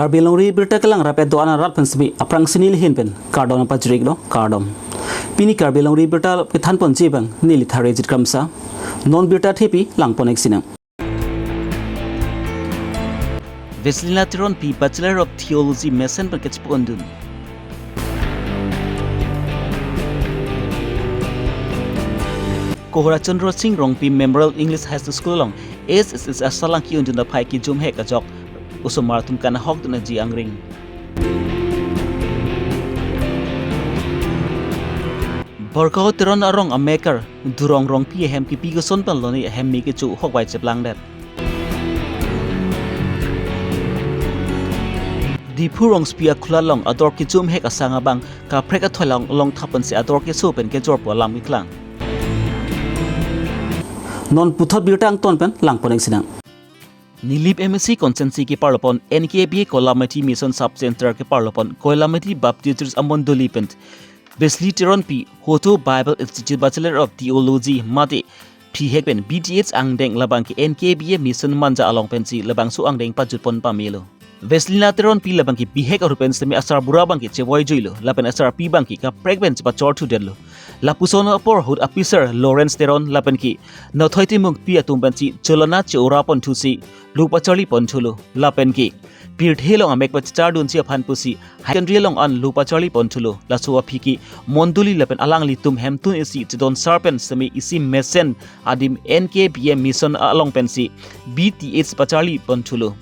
Karbi Longri Abirta kelang rapet doana rat pensmi aprang sinil hin pen kardon apa jerik lo kardom. Pini Karbi Longri Abirta kethan pon jibang nili thare jit kramsa non birta thepi lang pon eksinang. Veslina Tiron P Bachelor of Theology Mesen Perkets Pondun. Kohora Chandra Singh Rong P Memorial English High School long SSS asalang ki undun da pai ki jum hek ajok usum marathon kana hok dun ji angring. Borkau Tiron arong a maker durong rong pi hem ki pi goson pan loni hem mi ki chu hok bai cheplang dat. Di purong spia khula long ador ki jum hek asanga bang ka preka tholang long thapan se ador ki so pen ke jor po lam iklang. Non puthot birtang ton pen lang pon eksinang. Nilip MSc Consensi ki parlopon NKBA Kolamati Mission Sub Center ke parlopon Kolamati Baptist Amon Dolipent Wesley Tiron P Hoto Bible Institute Bachelor of Theology Mate P Hekpen BTH Angdeng labang ki NKBA Mission Manja along pensi labang su angdeng pajutpon pamilo. Wesley Tiron P labang ki bihek arupen semi asar bura bang ki cheboy joilo lapen asar P bang ki ka pregnant pa chor thu dello. Lapusono por hud officer Lawrence Teron lapen ki no thoiti mung pi atum banchi cholona chora pon thusi lupa charli pon thulo lapen ki pir thelong amek pa char dun chi phan pusi secondary long an lupa charli pon thulo lasua phiki monduli lapen alang li tum hem tun isi chidon serpent semi isi mesen adim NKBM mission along pensi BTH pa charli pon thulo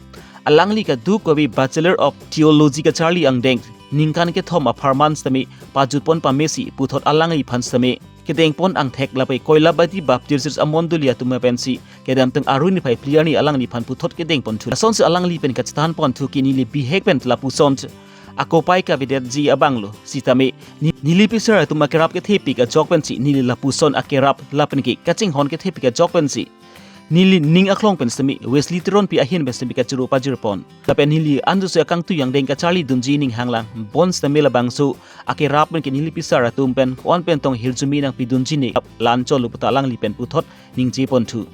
alangli ka du kobi Bachelor of Theology ka charli angdeng ningkan ke thoma farman sami pajutpon pamesi puthot alangi phan sami kedeng pon ang thek lapai koila bati baptist amondulia tuma pensi kedam teng aruni phai pliani alangi phan puthot kedeng pon thu son se alangli pen ka stan pon thu ki nili bihek pen lapuson akopai ka videt ji abanglo sitame nili pisar tuma kerap ke thepi ka jok pensi nili lapuson akerap lapen ki kaching hon ke thepi ka jok pensi nili ning aklong pen semi Wesley Tiron pi ahin be semi ka churu pajirpon lapen nili andu se akang tu yang deng ka charli dunji ning hanglang bon semi labang su ake rap men ke nili pisara tum pen on pen tong hiljumi nang pi dunji ni lan cholu puta lang li pen puthot ning ji pon thu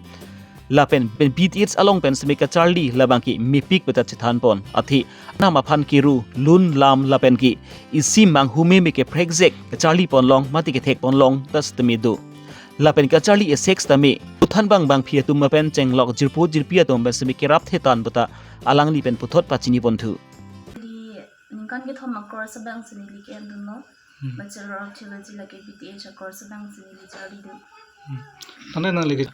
lapen pen BTH along pen semi ka charli labang ki mipik beta chithan pon athi nama phan kiru lun lam lapen ki isi mang hume me ke prexek ka charli pon long mati ke thek pon long tas temi du lapen ka charli e sex tami uthan bang phia tum pen cheng lok jirpu jirpia tom ben semi kerap thetan buta alang li pen puthot pachini bonthu di ningkan ke thoma course bang sini li ken dun no Bachelor of Theology like BTH course bang sini li charli du tane na legi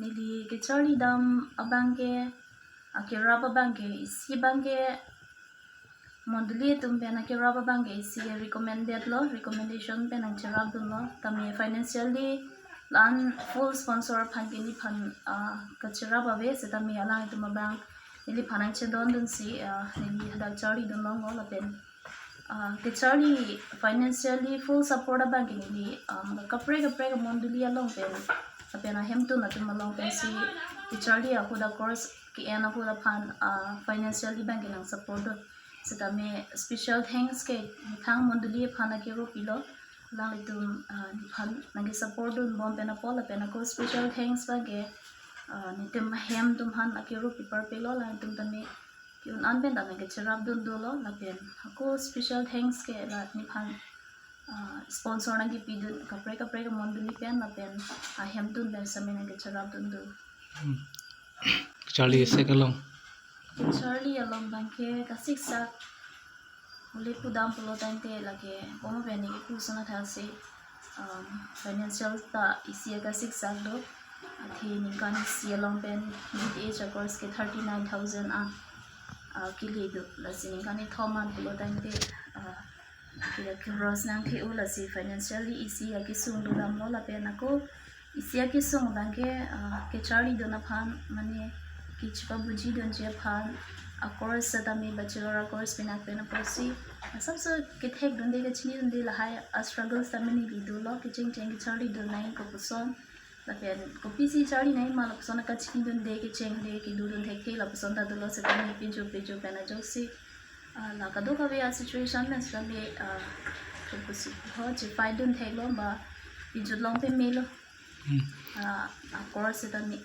nili ke charli dam abang ke akira bang ke isi bang ke monduli tum pen akira bang ke isi recommendation pen ang charab dun no tami financially lan full sponsor phan ke ni phan kachira babe se tami alang tum bang nili phanang che don dun si nili hadal charli dun no ngol pen ke charli financially full support bang ke nili kapre monduli along pen apena hem tu na tum along pen si ke charli ahuda course ke ana huda phan financially bang ke nang support do se tami special thanks ke thang monduli phana ke ro pilo lang itum phan nagi support dun bom pena pol pena ko special thanks bang ke nitum hem tum han akero paper pelo la tum tami yun an ben dang ke charab dun do lo la pen ko special thanks ke la ni phan sponsor nagi pidun kapre monduli pen la pen hem dun ben samen ke charab dun do charlie sekalong charlie along bang ke kasik sa uli pudam polo tante lage pomo beni ke kusana thase financial ta isi kasik sa do athi nikan isi along pen BTH course ke 39000 kili do lasi nikan ni thoman polo tante kila cross nang thi ulasi financially isi aki sung do dam lo la pen ako isi aki sung bang ke charlie do na phan mane kichpa buji don je phan a course tami bachelor course pina pena posi सबसे किथे गुंदे के चनी गुंदे लहाय a struggle samani li do lo kitchen cheng charli do nai ko puson la pen ko pc charli nai ma la puson ka chini dun de ke cheng de ki du dun thek la puson da do lo se tami pinjo pena jo si la ka do ka be a situation men sa be ko pusi ho che pai dun thek lo ba pinjo long pe me lo a course tami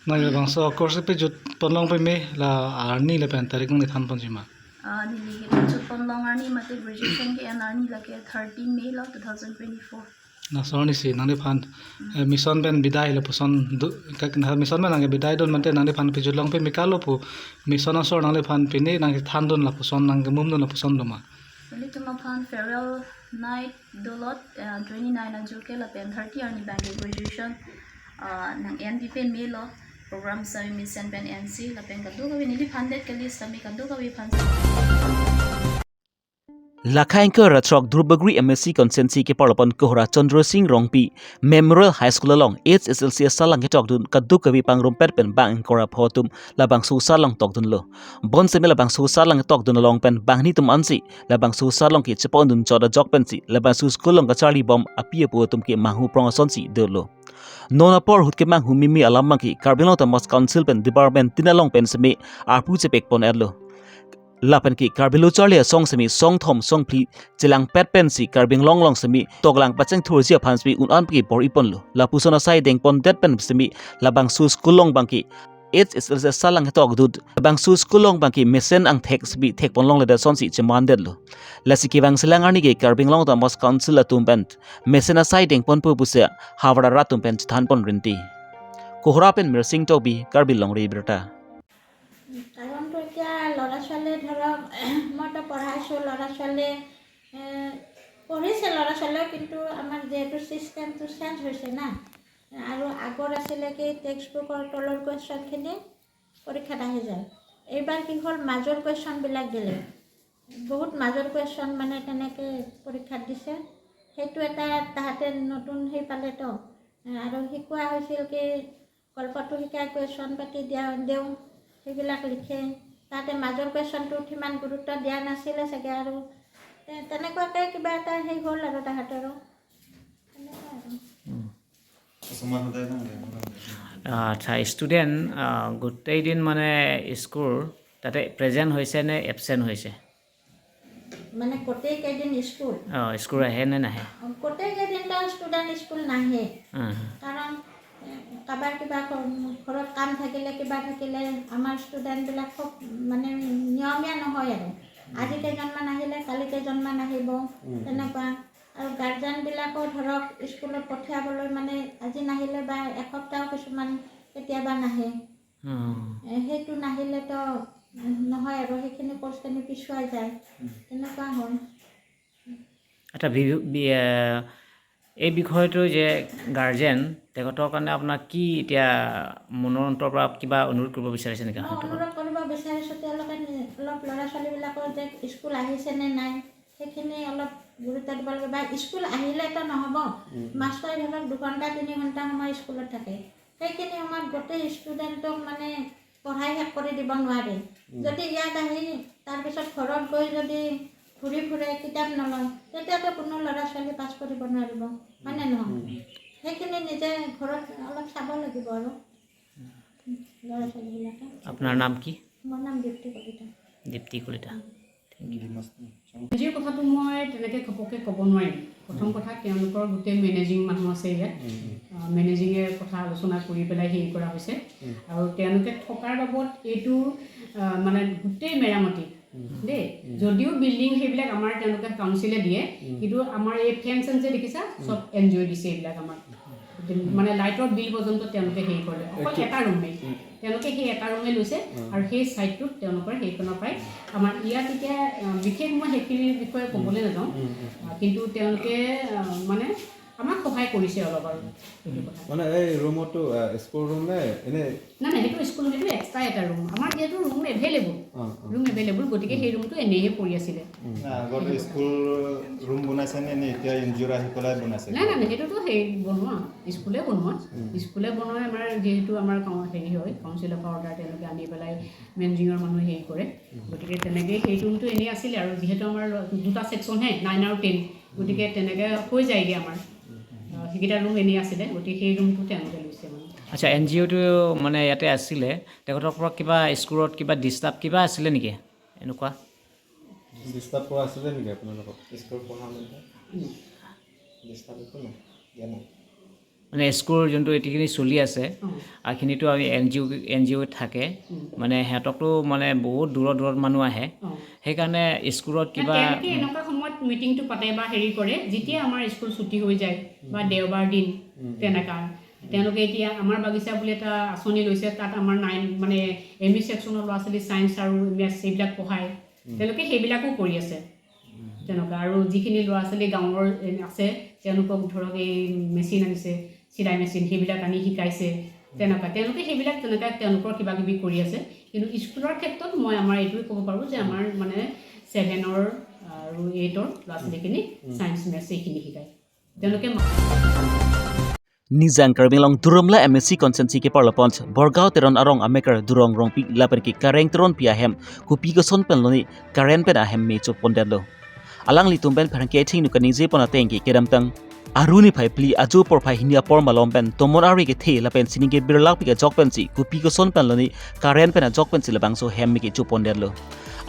Nang bangsa course pe jut ponlong pe me la arni le pen tarik nang than ponjima. Nili ke chut ponlong arni mate graduation ke an arni lake 13 May 2024. Na sorni si nang de phan mission ben bidai le poson kak na mission ben nang bidai don mante nang de phan pe jut long pe mikalo pu mission asor nang le phan pe ne nang than don la poson nang mum don la poson doma. Eli tumapan farewell night dolot 29 an juke la pen 30 arni bank graduation nang NP pen May lo program sa mission pen NC la pen kadu ka nili funded ke list kami kadu ka wi fund Lakhain ke ratrok Dhurubagri MSc Consensi ke parlopon kohra Chandra Singh Rongpi Memorial High School along HSLC salang ke tok dun kadu kawi pangrum pet pen bang kora photum labang su salang tok dun lo bon seme labang su salang tok dun along pen bang ni tum ansi labang su salong ke chepon dun choda jok pen si labang su school long ka charlie bom apie pu tum ke mahu prong si de lo nona por hut ke mang humimi alam ki Karbi Longri Abirta Council pen department tinalong pen seme arpu chepek pon erlo lapan ki Karbi Charlie song semi song thom song pli chilang pet pen si Karbi long semi toklang pachang thur sia phan smi unan pi por ipon lo la pusona sai deng pon det pen semi labang su skulong bangki HSLC salang tok dud bang su skulong bangki mesen ang thek sbi thek pon long le da son si cheman det lo la si ki bang selang ani ke Karbi Longri Abirta Council atum pen mesena sai deng pon pu pusia hawara ratum pen than pon rinti kohra pen mersing tobi Karbi Longri Abirta কাৰণটো এতিয়া ল'ৰা ছোৱালীয়ে ধৰক মইতো পঢ়াইছোঁ ল'ৰা ছোৱালীয়ে পঢ়িছে ল'ৰা ছোৱালীয়ে কিন্তু আমাৰ যিহেতু ছিষ্টেমটো চেঞ্জ হৈছে না আৰু আগৰ আছিলে কি টেক্সট বুকৰ তলৰ কুৱেশ্যনখিনি পৰীক্ষাত আহি যায় এইবাৰ কি হ'ল মাজৰ কুৱেশ্যনবিলাক দিলে বহুত মাজৰ কুৱেশ্যন মানে তেনেকৈ পৰীক্ষাত দিছে সেইটো এটা তাহাঁতে নতুন সেই পালেতো আৰু শিকোৱা হৈছিল কি গল্পটো শিকাই কুৱেশ্যন পাতি দিওঁ সেইবিলাক লিখে তাতে মাজৰ কুৱেশ্যনটোত সিমান গুৰুত্ব দিয়া নাছিলে চাগে আৰু তেনেকুৱাকৈ কিবা এটা সেই হ'ল আৰু তাহাঁতৰো আচ্ছা ষ্টুডেণ্ট গোটেই দিন মানে স্কুল তাতে প্ৰেজেণ্ট হৈছে নে এবচেণ্ট হৈছে মানে গোটেই কেইদিন স্কুল স্কুল আহে নে নাহে গোটেই কেইদিনটো ষ্টুডেণ্ট স্কুল নাহে কাৰণ কাৰোবাৰ কিবা ঘৰত কাম থাকিলে কিবা থাকিলে আমাৰ ষ্টুডেণ্টবিলাক খুব মানে নিয়মীয়া নহয় আৰু আজি কেইজনমান আহিলে কালি কেইজনমান আহিব তেনেকুৱা আৰু গাৰ্জেনবিলাকো ধৰক স্কুলত পঠিয়াবলৈ মানে আজি নাহিলে বা এসপ্তাহ কিছুমান কেতিয়াবা নাহে সেইটো নাহিলেতো নহয় আৰু সেইখিনি কৰ্চখিনি পিছুৱাই যায় তেনেকুৱা হয় এটা এই বিষয়টো যে গাৰ্জেন তেখেতৰ কাৰণে আপোনাক কি এতিয়া মনৰ অন্তৰৰ পৰা কিবা অনুৰোধ কৰিব বিচাৰিছে নেকি অনুৰোধ কৰিব বিচাৰিছোঁ তেওঁলোকে অলপ ল'ৰা ছোৱালীবিলাকৰ যে স্কুল আহিছে নে নাই সেইখিনি অলপ গুৰুত্ব দিব লাগে বা স্কুল আহিলেতো নহ'ব মাষ্টৰে ধৰক 2 ঘণ্টা 3 ঘণ্টা সময় স্কুলত থাকে সেইখিনি সময়ত গোটেই ষ্টুডেণ্টক মানে পঢ়াই শেষ কৰি দিব নোৱাৰে যদি ইয়াত আহি তাৰপিছত ঘৰত গৈ যদি ঘূৰি ফুৰে কিতাপ নলয় তেতিয়াতো কোনো ল'ৰা ছোৱালী পাছ কৰিব নোৱাৰিব হয়নে নহয় সেইখিনি নিজে ঘৰত অলপ চাব লাগিব আৰু ল'ৰা ছোৱালীবিলাকে আপোনাৰ নাম কি মোৰ নাম দীপ্তি কলিতা দীপ্তি কলিতা নিজেৰ কথাটো মই তেনেকৈ ঘপককৈ ক'ব নোৱাৰিম প্ৰথম কথা তেওঁলোকৰ গোটেই মেনেজিং মানুহ আছে ইয়াত মেনেজিঙে কথা আলোচনা কৰি পেলাই হেৰি কৰা হৈছে আৰু তেওঁলোকে থকাৰ বাবদ এইটো মানে গোটেই মেৰামতি দেই যদিও বিল্ডিং সেইবিলাক আমাৰ তেওঁলোকে কাউন্সিলে দিয়ে কিন্তু আমাৰ এই ফেন চেন যে দেখিছা চব এনজয় দিছে এইবিলাক আমাৰ মানে লাইটৰ বিল পৰ্যন্ত তেওঁলোকে হেৰি কৰে অকল এটা ৰুমে তেওঁলোকে সেই এটা ৰুমে লৈছে আৰু সেই ছাইডটোত তেওঁলোকৰ সেইখনৰ পৰাই আমাৰ ইয়াত এতিয়া বিশেষ মই সেইখিনিৰ বিষয়ে ক'বলৈ নাযাওঁ কিন্তু তেওঁলোকে মানে আমাক সহায় কৰিছে অলপ আৰু মানে এই ৰুমটো স্কুল ৰুম নে এনে না না সেইটো স্কুল সেইটো এক্সট্ৰা এটা ৰুম আমাৰ যিহেতু ৰুম এভেইলেবল গতিকে সেই ৰুমটো এনেহে পৰি আছিলে আগতে স্কুল ৰুম বনাইছে নে এতিয়া এনজিঅ'ৰ আহি পেলাই বনাইছে নাই নাই সেইটোতো সেই বনোৱা স্কুলে বনোৱা আমাৰ যিহেতু আমাৰ হেৰি হয় কাউন্সিল অফ অৰ্ডাৰ তেওঁলোকে আনি পেলাই মেনেজিঙৰ মানুহে হেৰি কৰে গতিকে তেনেকৈ সেই ৰুমটো এনেই আছিলে আৰু যিহেতু আমাৰ 2টা ছেকশ্যনহে 9 আৰু 10 গতিকে তেনেকৈ হৈ যায়গৈ আমাৰ সেইকেইটা ৰুম এনেই আছিলে গতিকে সেই ৰুমটো তেওঁলোকে লৈছে মানে আচ্ছা এন জি অ'টো মানে ইয়াতে আছিলে তেখেতৰ পৰা কিবা স্কুলত কিবা ডিষ্টাৰ্ব কিবা আছিলে নেকি এনেকুৱা ডিষ্টাৰ্ব কৰা আছিলে নেকি আপোনালোকক স্কুল পঢ়া মানে ডিষ্টাৰ্ব একো নাই মানে স্কুল যোনটো এটিখিনি চলি আছে এইখিনিতো আমি এন জি অ' থাকে মানে সিহঁতকতো মানে বহুত দূৰত মানুহ আহে সেইকাৰণে স্কুলত কিবা তেওঁলোকে এনেকুৱা সময়ত মিটিংটো পাতে বা হেৰি কৰে যেতিয়া আমাৰ স্কুল ছুটি হৈ যায় বা দেওবাৰ দিন তেনেকুৱা তেওঁলোকে এতিয়া আমাৰ বাগিচা বুলি এটা আঁচনি লৈছে তাত আমাৰ 9 মানে এম ই ছেকশ্যনৰ ল'ৰা ছোৱালী ছায়েন্স আৰু মেথছ এইবিলাক পঢ়ায় তেওঁলোকে সেইবিলাকো কৰি আছে তেনেকুৱা আৰু যিখিনি ল'ৰা ছোৱালী গাঁৱৰ আছে তেওঁলোকক ধৰক এই মেচিন আনিছে চিলাই মেচিন সেইবিলাক আনি শিকাইছে তেনেকুৱা তেওঁলোকে সেইবিলাক তেনেকুৱা তেওঁলোকৰ কিবা কিবি কৰি আছে কিন্তু স্কুলৰ ক্ষেত্ৰত মই আমাৰ এইটোৱে ক'ব পাৰোঁ যে আমাৰ মানে 7 আৰু 8 ল'ৰা ছোৱালীখিনি ছায়েন্স মেথছ এইখিনি শিকায় তেওঁলোকে Nizang Karbi Long Durumla MSc Consensi ke Parlopons Borgao Teron Arong Ameker Durong Rong Pi Laper ki Kareng Teron Pi Ahem Kupi Goson Penloni Karen Pen Ahem Me Chop Pondelo Alang Litum Ben Perangke Ting Nukani Zepona Tengi Kedam Tang Aruni Pai Pli Aju Por Pai Hinia Por Malom Ben Tomon Ari ke The Lapen Sininge Birlak Pi Jok Pensi Kupi Goson Penloni Karen Pen Jok Pensi Labang So Hem Me Ke Chop Pondelo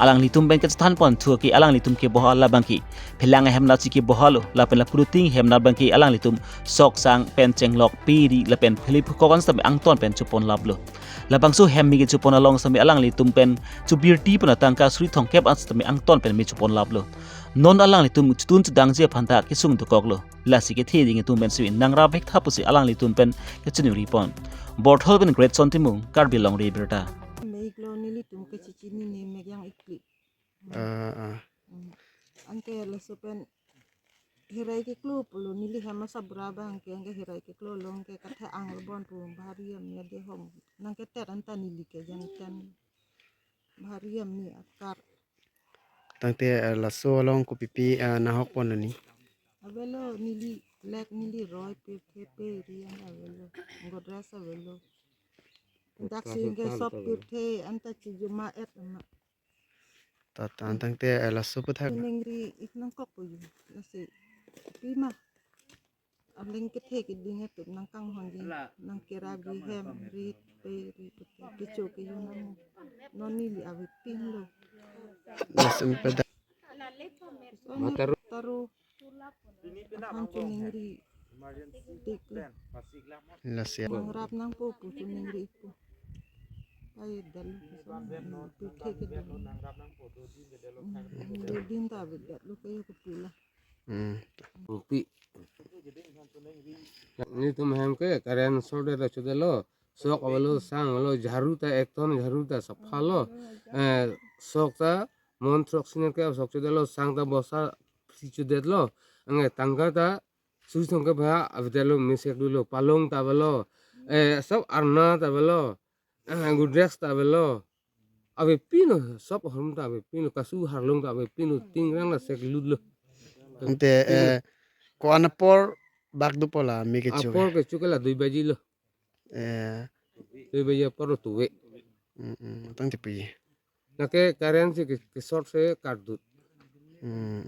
Alang litum ben ke stan pon thu ki alang litum ke bohal la bangki phelang hem na chi ke bohalo la pen la pruting hem na bangki alang litum sok sang pen chenglok piri la pen philip ko kan sam ang ton pen chupon lablo la bangso hem mi ke chupon along sam alang litum pen chu birti pon tangka sri thong kep as tam ang ton pen mi chupon lablo non alang litum chutun chudang je phanta ke sung tu koklo la si ke the ding tum ben swi nangra bek thapusi alang litum pen ke chunu ripon borthol ben great sontimung Karbi Longri Abirta Meiklo nili tum ke cicini ni megang ikli. Angke la sopen hirai ke klo pulu nili hama sabraba angke hirai ke klo long ke katha anglo bon pu bhariam ya de hom nang ke ter anta nili ke jang tan bhariam ni akar tangte la so long ko pipi na hok pon ni avelo nili lek nili roy pe riang avelo godras avelo taksi ke sop pirthe anta chijuma et ma ta tangte la so puthak ningri iknang kok pu la se pima aling ke the ke dinga tu nang kang hongi nang kera bi hem rit pe ke cho ke yunang noni li avi pin lo la so pada taru hancu ningri tik la se nang rap nang po pu ningri pu ay dal pu the ke din ta bi dal lo ke ko pula Rupi. Ini तुम हम के करेन सोडे रे चुदेलो सोक अवलो सांग अवलो झारू ता एक ton झारू ता सफालो सोक ता मन ट्रक सिने के सोक चुदेलो सांग ता बसा चुदेलो अंगे तंगा ता सुस थंग के भा अवदेलो मिसेक दुलो पालोंग ता बलो सब अरना ता बलो गुड्रेक्स ता बलो अबे पिनो सब हम ता अबे पिनो कसु हरलोंग ता अबे पिनो तिंग रंग ला सेक लुदलो ante ko anapor bagdu pola mi ke chu Apor ke chukela 2 baji lo 2 baji apor tuwe tangte pi na ke currency ke short se card dut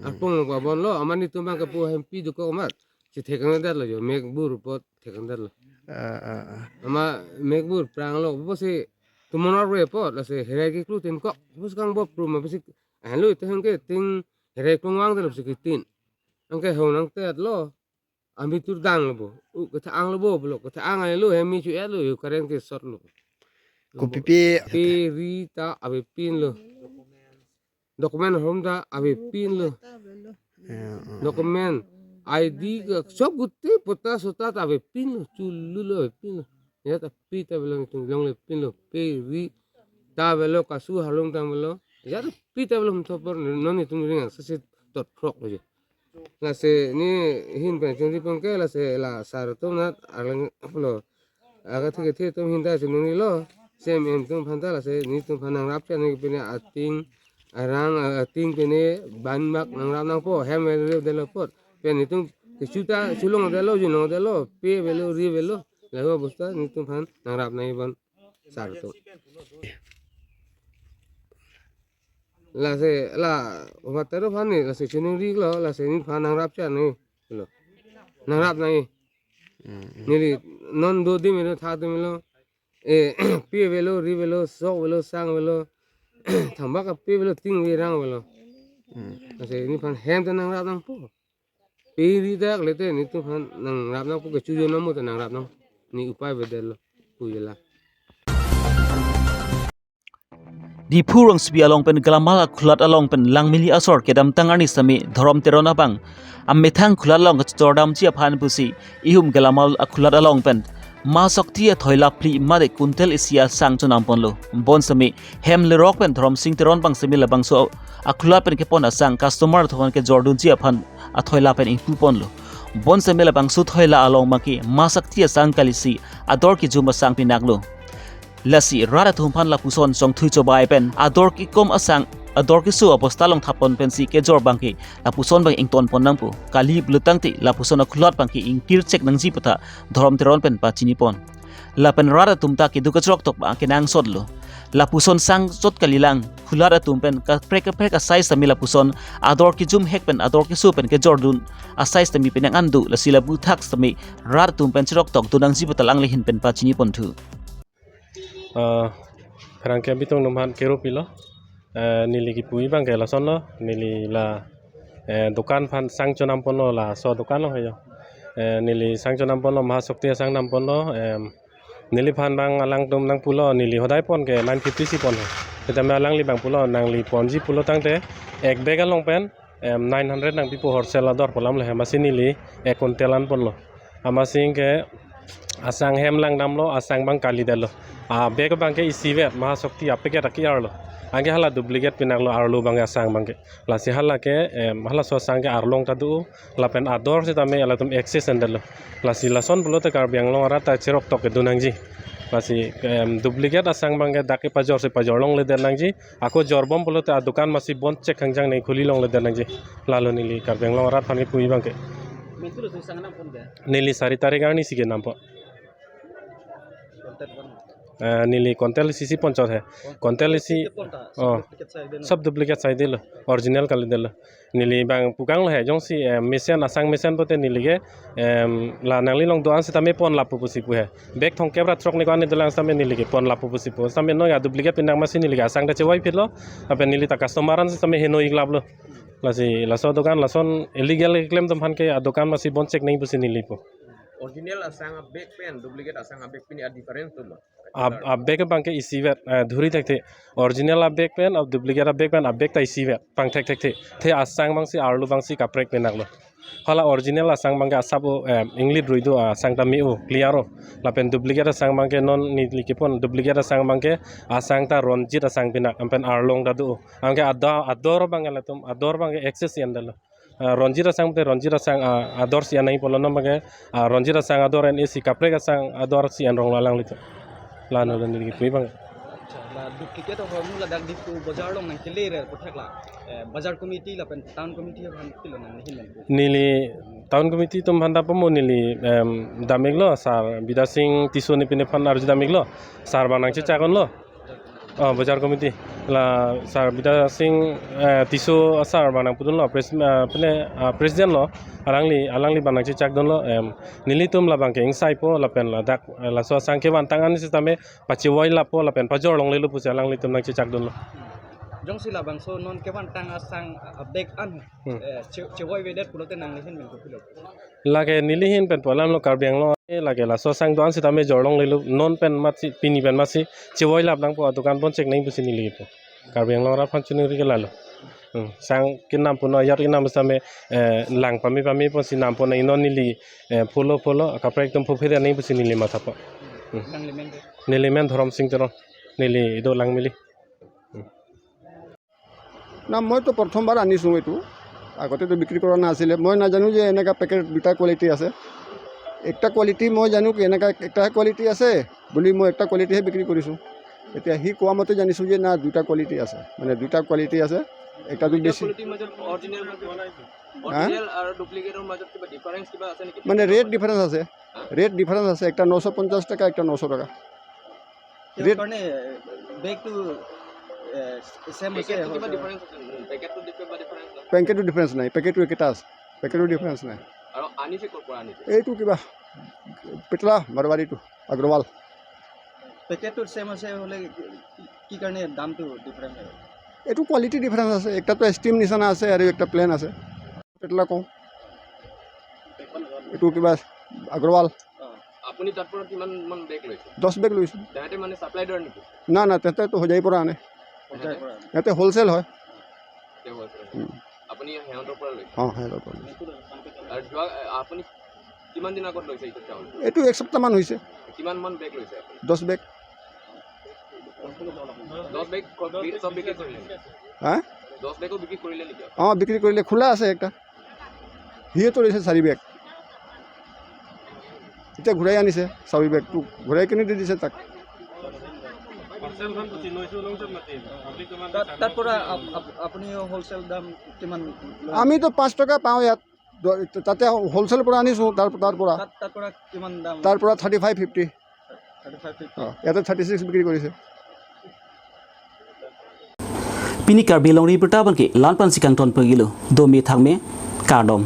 apong lo babon lo amani tuma ke pu hem pi du ko mat chi thekang dar lo yo mek bur pot thekang dar lo ama mek bur prang lo bo se tumona re pot la se herai ke klu tin ko bus kang bo pru ma bisi han lo te hang ke ting herai ko wang dar se ke tin ang ke ho nang te lo ami tur dang lo bo u ke ta ang lo bo lo ke ta ang ai lo hem mi chu et lo yo karen ke short lo ko pipi Perita abe pin lo. Dokumen homda abe pin lo. Dokumen ID ke sob gutti pota sota abe pin lo chulu lo abe pin lo. Ya ta pita belong itu long le pin lo perita belo kasu halong tam belo. Ya ta pita belong topor non itu ringan sese tot prok lo je. La se ni hin pe chunri pon ke la se la sar to na alang aplo. Aga thike tom hinda chunni lo. Sem em tum phanta la se ni tum phanang rap cha ni pene ating arang ating pene banmak nang rap nang po hem le de lo pot pen ni tum ke chuta chulong de lo juno de lo pe velo ri velo la go bosta ni tum phan nang rap nai ban sar to la se la matero phan ni la se chunu ri lo la se ni phan nang rap cha ni lo nang rap nai ni non do di me tha de me lo pe velo ri velo so velo sang velo thamba ka pe velo ting vi rang velo ase ni pan hem ta nang ra nang po piri dak lete ni tu han nang rap nang pu ke chu yo namu nang rap nang ni upai bedel puyela Di phurong sbi along pen galamal khulat along pen langmili asor kedam tangarni sami dhorom terona bang amethang khulat along chordam chi aphan pusi ihum galamal akhulat along pen ma sakti a thoila pli made kuntel isia sangchon amponlo bon sami hem le rock pen dhorom sing teron bang sami labang so akhulat pen ke pon asang customer thon ke jordun chi aphan a thoila pen ipu ponlo bon sami labang su thoila along maki ma sakti a sang kalisi ador ki juma sang pinaklo lasi rara thumpan la puson song thui chobai pen ador ki kom asang ador ki su apostalong thapon pen si ke jor bangki la puson bang ington pon nangpu kali blutang ti la puson khulot bangki ingkir chek nangji pata dhorom teron pen pa chini pon la pen rara tumta ki duka chok tok ba kenang sodlo la puson sang chot kalilang khulara tumpen ka prek a size tami la puson ador ki jum hek pen ador ki su pen ke jordun a size tami penang andu la sila bu thak tami rara tumpen chok tok dunang ji pata lang lehin pen pa chini pon thu Ferangke bitong numhan kero pilo nili ki pui bang kela son lo nili la dukan phan sang chonam pon lo la so dukan lo hayo nili sang chonam pon lo ma sokti sang nam pon lo nili phan bang alang tum nang pulo nili hodai pon ke 950 si pon kita me alang li bang pulo nang li ponji pulo tangte ek bega long pen 900 nang pipo horsel ador polam le masini li ek kontelan pon lo amasing ke asang hem lang namlo asang bang kali delo bega bangke isivet maha sokti apeke taki arlo angke hala duplicate pinaklo arlo bangke asang bangke lasi hala ke hala so sangke arlong tadu lapen ador se tame ala tum access endelo lasi lason bulo te Karbi Longri ta cherok tok ke dunangji lasi duplicate asang bangke daki pajor se pajor long le denangji ako jorbom bulo te dukan masi bon check hangjang nei khuli long le denangji lalo nili Karbi Longri phani pui bangke nili sari tarik sige nampo नीली कॉन्टेल सी puncture है कॉन्टेल सी सब duplicate side दिल original कल दिल नीली बांग पुकांग है जों सी मिशन असंग मिशन पोते नीली के ला नांगली लोंग दोआन से तमे पन लापु पुसी पु है बैक थों केब्रा ट्रक ने गाने दलांग तमे नीली के पन लापु पुसी पु तमे नो या डुप्लीकेट पिनांग मसी नीली के असंग दे चवाई फिरलो अपे नीली ता कस्टमरन से तमे हेनो इगलाबलो लासी लासो दुकान लासन इलीगल क्लेम तुम फान के दुकान मसी बन चेक नहीं पुसी नीली पु Original asang back pen, duplicate asang back pen ada difference tu mah. Abek bang ke isi vet dhuri tek the original abek pen ab duplicate abek pen abek ta isi vet pang tek the asang bang si arlu bang si kaprek pen naklo hala original asang bang ke asapo english druido asang ta miu clearo la pen duplicate asang bang ke non ni likipon duplicate asang bang ke asang ta ronjit asang pinak ampen arlong ta du angke ador bang la tum ador bang ke access yandalo Ronjira sang te ronjira sang ador si anai polono mage ronjira sang ador en isi kaprek sang ador si anrong lalang litu lano dan lagi pui bang La duplicate of hormula dak di tu bazar long nang kile re pothak la bazar committee la pen town committee han kilo nang himen nili town committee tum handa pomo nili damiglo sar bidasing tiso ni pine fan arju damiglo sar banang che chagon lo bazar committee la sar bidasing tiso sar banang pudun lo president lo alangli banang che chak don lo nili tum la bangke insai po la pen la dak la so sangke wan tangan si tame pachi woi la po la pen pajor long le lu pu alangli tum nang che chak don lo jong sila bang so non kewan tang asang back an chewoi wedet pulote nang himen ko pilo lage nilihin pen polam lo Karbi Longri lage la so sang doan si tame jorlong le lu non pen mati pini pen masi chewoi lap nang po dukan bon chek nai pusi nili po Karbi Longri phan chuni ri lalo sang kinam puno yar kinam same lang pami po si nam po nai non nili polo kaprek tum phuphe nai pusi nili matha po nili men dhorom sing teron nili do lang mili না মইতো প্ৰথমবাৰ আনিছোঁ এইটো আগতেতো বিক্ৰী কৰা নাছিলে মই নাজানো যে এনেকুৱা পেকেট দুটা কোৱালিটি আছে একটা কোৱালিটি মই জানো কি এনেকুৱা একটা কোৱালিটি আছে বুলি মই একটা কোৱালিটিহে বিক্ৰী কৰিছোঁ এতিয়া সি কোৱা মতে জানিছোঁ যে না দুটা কোৱালিটি আছে মানে দুটা কোৱালিটি আছে একটাটো বেছি মানে ৰেট ডিফাৰেঞ্চ আছে একটা 950 টাকা একটা 900 টাকা ৰেট কাৰণে বেগটো পেকেটটো ডিফাৰেঞ্চ নাই পেকেটটো একেটা আছে পেকেটৰ ডিফাৰেঞ্চ নাই আৰু আনিছে ক'ৰ পৰা আনিছে এইটো কিবা পেটলা মাৰৱাৰীটো আগ্ৰৱাল পেকেটটো সেম আছে হলে কি কাৰণে দামটো ডিফাৰেঞ্চ হয় এইটো কোৱালিটি ডিফাৰেঞ্চ আছে একটাটো ষ্টিম নিচিনা আছে আৰু একটা প্লেন আছে পেটলা কওঁ এইটো কিবা আগৰৱাল আপুনি তাৰ পৰা কিমান মান বেগ লৈছে 10 বেগ লৈছোঁ তেহেঁতে মানে চাপ্লাই দিয়াৰ নেকি না না তেহেঁতেতো হোজাইৰ পৰা আনে ইয়াতে হ'লচেল হয় আপুনি সিহঁতৰ পৰা লৈছে অঁ সিহঁতৰ পৰা আৰু যোৱা আপুনি কিমান দিন আগত লৈছে এইটো এক সপ্তাহমান হৈছে কিমান মান বেগ লৈছে 10 বেগ 10 বেগ সব বিক্ৰী কৰিলে হা 10 বেগো বিক্ৰী কৰিলে নেকি অঁ বিক্ৰী কৰিলে খোলা আছে একটা সিহঁতৰ লৈছে 4 বেগ এতিয়া ঘূৰাই আনিছে 4 বেগটো ঘূৰাই কিনি দি দিছে তাক তাৰ পৰা আপুনি হোলচেল দাম কিমান আমিতো 5 টকা পাওঁ ইয়াত তাতে হোলচেল পৰা আনিছোঁ তাৰ পৰা কিমান দাম তাৰ পৰা 35-50 অঁ ইয়াতে 36 বিক্ৰী কৰিছে Pini Karbi Longri Abirta ban ki lan pan sikang ton pagilo do me thang me kardom